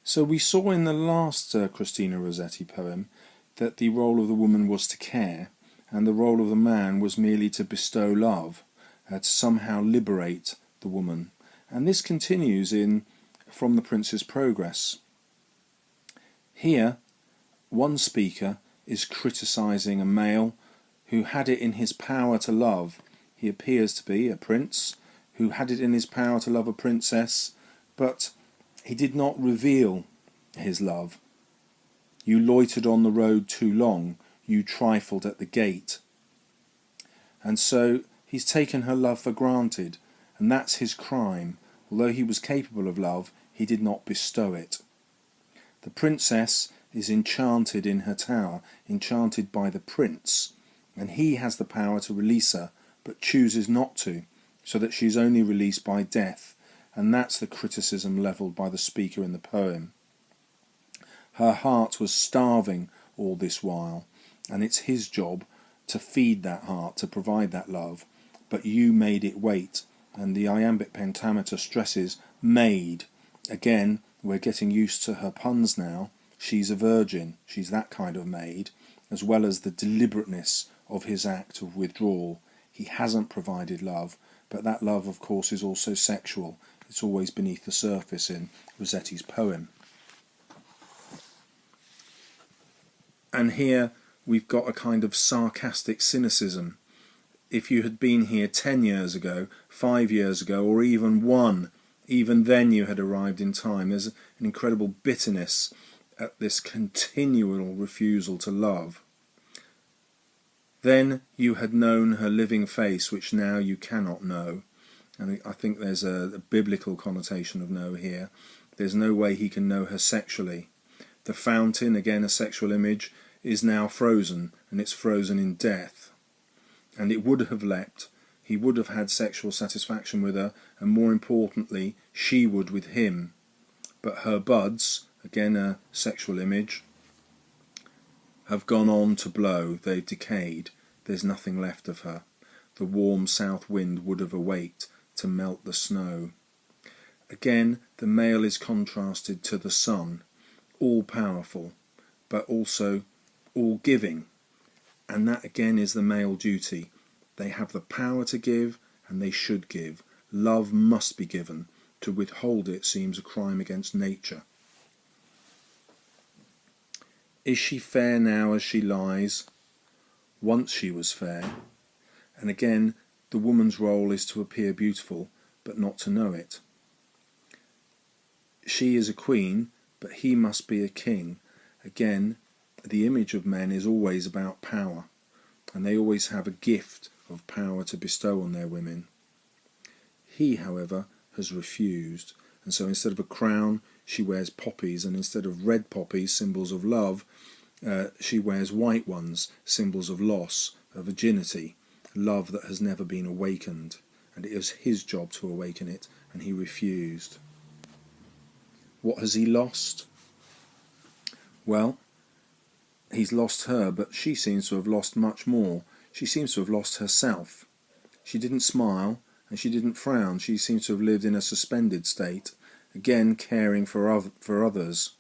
So we saw in the last Christina Rossetti poem that the role of the woman was to care, and the role of the man was merely to bestow love, to somehow liberate the woman. And this continues in From the Prince's Progress. Here, one speaker is criticising a male who had it in his power to love. He appears to be a prince who had it in his power to love a princess, but he did not reveal his love. You loitered on the road too long, you trifled at the gate. And so he's taken her love for granted, and that's his crime. Although he was capable of love, he did not bestow it. The princess is enchanted in her tower, enchanted by the prince, and he has the power to release her, but chooses not to, so that she's only released by death, and that's the criticism levelled by the speaker in the poem. Her heart was starving all this while, and it's his job to feed that heart, to provide that love, but you made it wait, and the iambic pentameter stresses made. Again, we're getting used to her puns now. She's a virgin, she's that kind of maid, as well as the deliberateness of his act of withdrawal. He hasn't provided love, but that love, of course, is also sexual. It's always beneath the surface in Rossetti's poem. And here we've got a kind of sarcastic cynicism. If you had been here 10 years ago, 5 years ago, or even one, even then you had arrived in time. There's an incredible bitterness at this continual refusal to love. Then you had known her living face, which now you cannot know. And I think there's a biblical connotation of know here. There's no way he can know her sexually. The fountain, again a sexual image, is now frozen, and it's frozen in death. And it would have leapt. He would have had sexual satisfaction with her, and more importantly, she would with him. But her buds, again a sexual image, have gone on to blow. They've decayed. There's nothing left of her. The warm south wind would have awaked to melt the snow. Again, the male is contrasted to the sun, all-powerful, but also all-giving. And that again is the male duty. They have the power to give, and they should give. Love must be given. To withhold it seems a crime against nature. Is she fair now as she lies? Once she was fair. And again, the woman's role is to appear beautiful, but not to know it. She is a queen, but he must be a king. Again, the image of men is always about power, and they always have a gift of power to bestow on their women. He, however, has refused, and so instead of a crown, she wears poppies, and instead of red poppies, symbols of love, she wears white ones, symbols of loss, of virginity, love that has never been awakened, and it is his job to awaken it, and he refused. What has he lost? Well, he's lost her, but she seems to have lost much more. She seems to have lost herself. She didn't smile, and she didn't frown. She seems to have lived in a suspended state, again caring for others.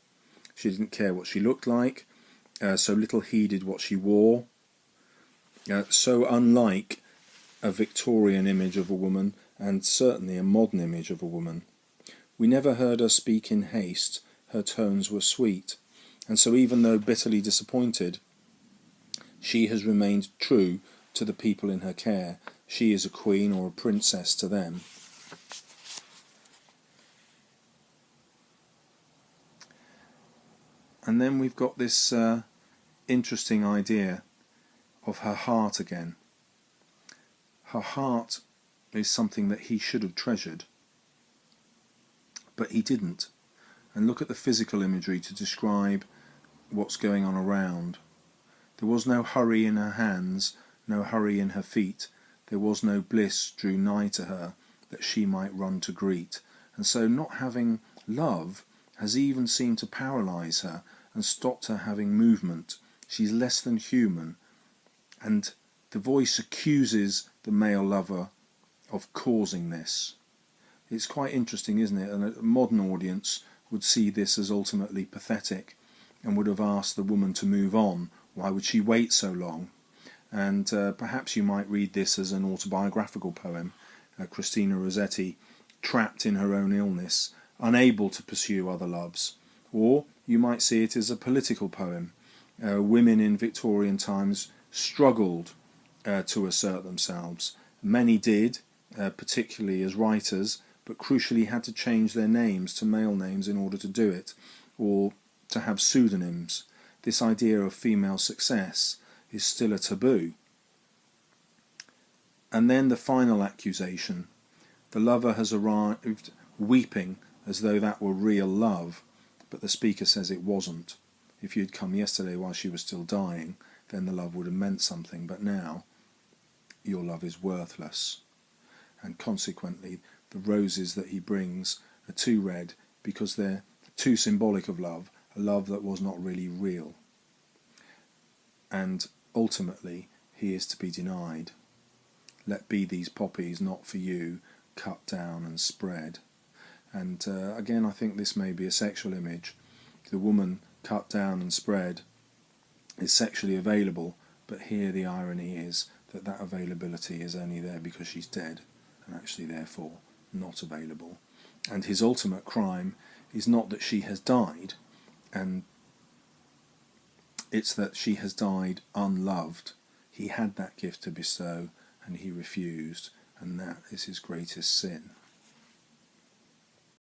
She didn't care what she looked like, so little heeded what she wore. So unlike a Victorian image of a woman, and certainly a modern image of a woman. We never heard her speak in haste. Her tones were sweet, and so even though bitterly disappointed, she has remained true to the people in her care. She is a queen or a princess to them. And then we've got this interesting idea of her heart again. Her heart is something that he should have treasured, but he didn't. And look at the physical imagery to describe what's going on around. There was no hurry in her hands, no hurry in her feet. There was no bliss drew nigh to her that she might run to greet. And so not having love has even seemed to paralyse her and stopped her having movement. She's less than human. And the voice accuses the male lover of causing this. It's quite interesting, isn't it? And a modern audience would see this as ultimately pathetic and would have asked the woman to move on. Why would she wait so long? And perhaps you might read this as an autobiographical poem. Christina Rossetti, trapped in her own illness, unable to pursue other loves. Or you might see it as a political poem. Women in Victorian times struggled to assert themselves. Many did, particularly as writers, but crucially had to change their names to male names in order to do it, or to have pseudonyms. This idea of female success is still a taboo. And then the final accusation. The lover has arrived weeping as though that were real love, but the speaker says it wasn't. If you'd come yesterday while she was still dying, then the love would have meant something, but now your love is worthless. And consequently, the roses that he brings are too red because they're too symbolic of love, a love that was not really real. And ultimately, he is to be denied. Let be these poppies not for you, cut down and spread. And again, I think this may be a sexual image. The woman cut down and spread is sexually available, but here the irony is that that availability is only there because she's dead, and actually therefore not available. And his ultimate crime is not that she has died, and it's that she has died unloved. He had that gift to bestow, and he refused, and that is his greatest sin.